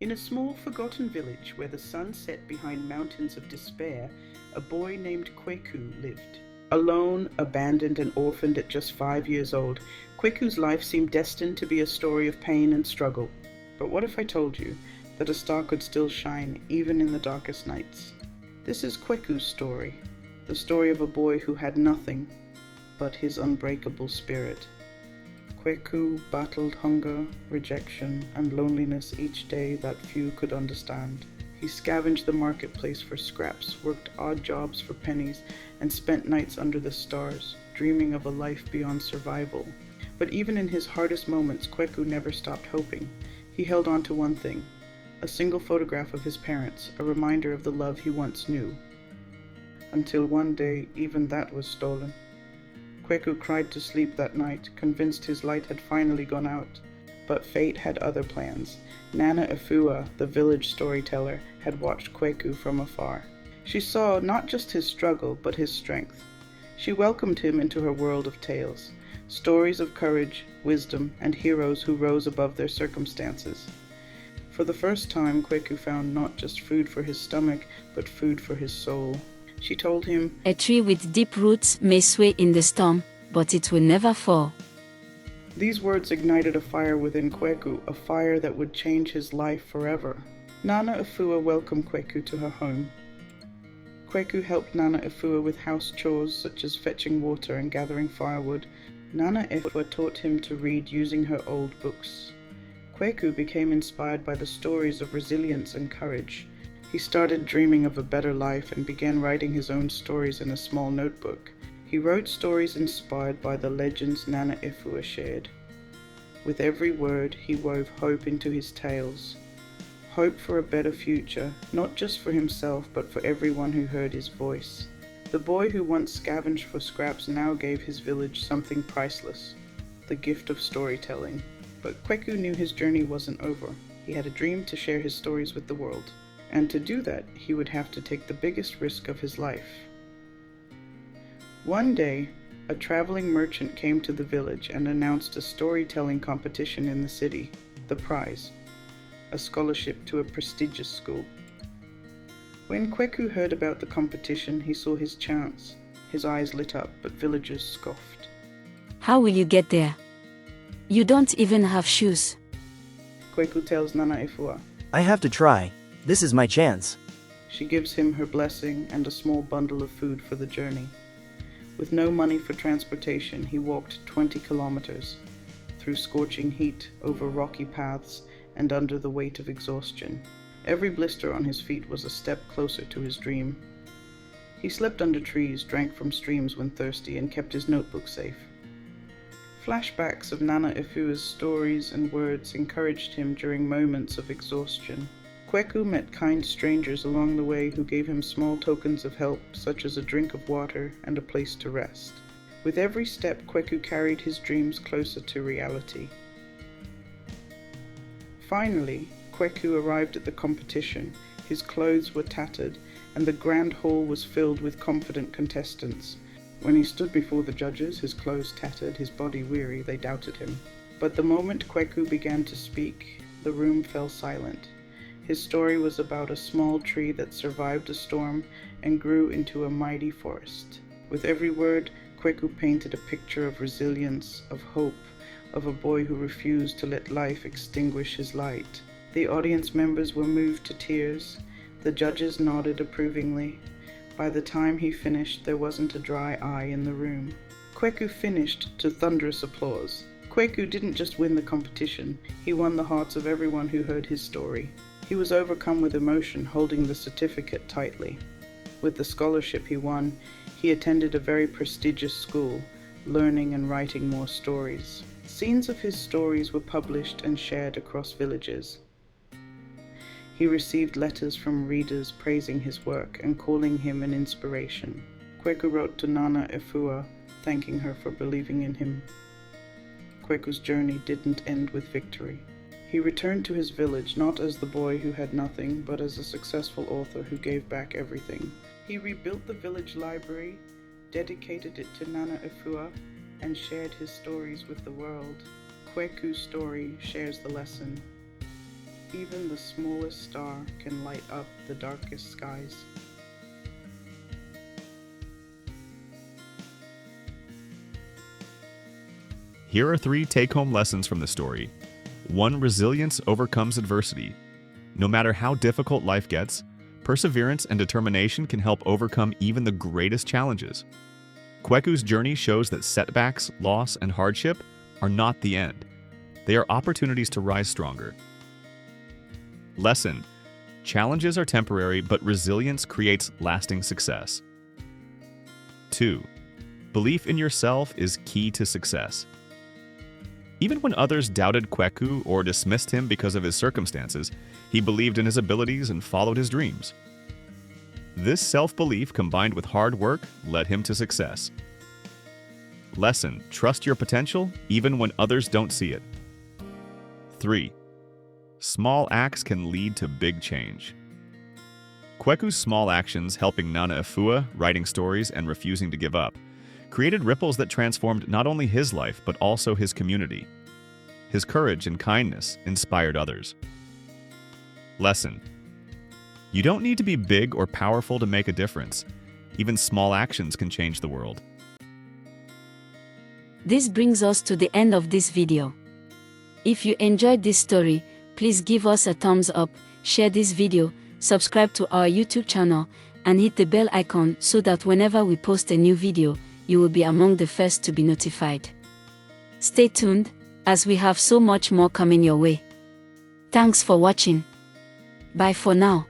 In a small forgotten village where the sun set behind mountains of despair, a boy named Kweku lived. Alone, abandoned and orphaned at just 5 years old, Kweku's life seemed destined to be a story of pain and struggle. But what if I told you that a star could still shine even in the darkest nights? This is Kweku's story, the story of a boy who had nothing but his unbreakable spirit. Kweku battled hunger, rejection, and loneliness each day that few could understand. He scavenged the marketplace for scraps, worked odd jobs for pennies, and spent nights under the stars, dreaming of a life beyond survival. But even in his hardest moments, Kweku never stopped hoping. He held on to one thing, a single photograph of his parents, a reminder of the love he once knew. Until one day, even that was stolen. Kweku cried to sleep that night, convinced his light had finally gone out. But fate had other plans. Nana Efua, the village storyteller, had watched Kweku from afar. She saw not just his struggle, but his strength. She welcomed him into her world of tales, stories of courage, wisdom, and heroes who rose above their circumstances. For the first time, Kweku found not just food for his stomach, but food for his soul. She told him, "A tree with deep roots may sway in the storm, but it will never fall." These words ignited a fire within Kweku, a fire that would change his life forever. Nana Efua welcomed Kweku to her home. Kweku helped Nana Efua with house chores such as fetching water and gathering firewood. Nana Efua taught him to read using her old books. Kweku became inspired by the stories of resilience and courage. He started dreaming of a better life and began writing his own stories in a small notebook. He wrote stories inspired by the legends Nana Efua shared. With every word, he wove hope into his tales. Hope for a better future, not just for himself, but for everyone who heard his voice. The boy who once scavenged for scraps now gave his village something priceless, the gift of storytelling. But Kweku knew his journey wasn't over. He had a dream to share his stories with the world. And to do that, he would have to take the biggest risk of his life. One day, a traveling merchant came to the village and announced a storytelling competition in the city. The prize, a scholarship to a prestigious school. When Kweku heard about the competition, he saw his chance. His eyes lit up, but villagers scoffed. "How will you get there? You don't even have shoes." Kweku tells Nana Efua. "I have to try. This is my chance." She gives him her blessing and a small bundle of food for the journey. With no money for transportation, he walked 20 kilometers, through scorching heat, over rocky paths, and under the weight of exhaustion. Every blister on his feet was a step closer to his dream. He slept under trees, drank from streams when thirsty, and kept his notebook safe. Flashbacks of Nana Efua's stories and words encouraged him during moments of exhaustion. Kweku met kind strangers along the way who gave him small tokens of help, such as a drink of water and a place to rest. With every step, Kweku carried his dreams closer to reality. Finally, Kweku arrived at the competition. His clothes were tattered, and the grand hall was filled with confident contestants. When he stood before the judges, his clothes tattered, his body weary, they doubted him. But the moment Kweku began to speak, the room fell silent. His story was about a small tree that survived a storm and grew into a mighty forest. With every word, Kweku painted a picture of resilience, of hope, of a boy who refused to let life extinguish his light. The audience members were moved to tears. The judges nodded approvingly. By the time he finished, there wasn't a dry eye in the room. Kweku finished to thunderous applause. Kweku didn't just win the competition, he won the hearts of everyone who heard his story. He was overcome with emotion, holding the certificate tightly. With the scholarship he won, he attended a very prestigious school, learning and writing more stories. Scenes of his stories were published and shared across villages. He received letters from readers praising his work and calling him an inspiration. Kweku wrote to Nana Efua, thanking her for believing in him. Kweku's journey didn't end with victory. He returned to his village not as the boy who had nothing, but as a successful author who gave back everything. He rebuilt the village library, dedicated it to Nana Efua, and shared his stories with the world. Kweku's story shares the lesson. Even the smallest star can light up the darkest skies. Here are 3 take-home lessons from the story. 1. Resilience overcomes adversity. No matter how difficult life gets, perseverance and determination can help overcome even the greatest challenges. Kweku's journey shows that setbacks, loss, and hardship are not the end. They are opportunities to rise stronger. Lesson: challenges are temporary, but resilience creates lasting success. 2. Belief in yourself is key to success. Even when others doubted Kweku or dismissed him because of his circumstances, he believed in his abilities and followed his dreams. This self-belief, combined with hard work, led him to success. Lesson: trust your potential even when others don't see it. 3. Small acts can lead to big change. Kweku's small actions, helping Nana Afua, writing stories, and refusing to give up, created ripples that transformed not only his life but also his community. His courage and kindness inspired others. Lesson: you don't need to be big or powerful to make a difference. Even small actions can change the world. This brings us to the end of this video. If you enjoyed this story, please give us a thumbs up, share this video, subscribe to our YouTube channel, and hit the bell icon so that whenever we post a new video, you will be among the first to be notified. Stay tuned, as we have so much more coming your way. Thanks for watching. Bye for now.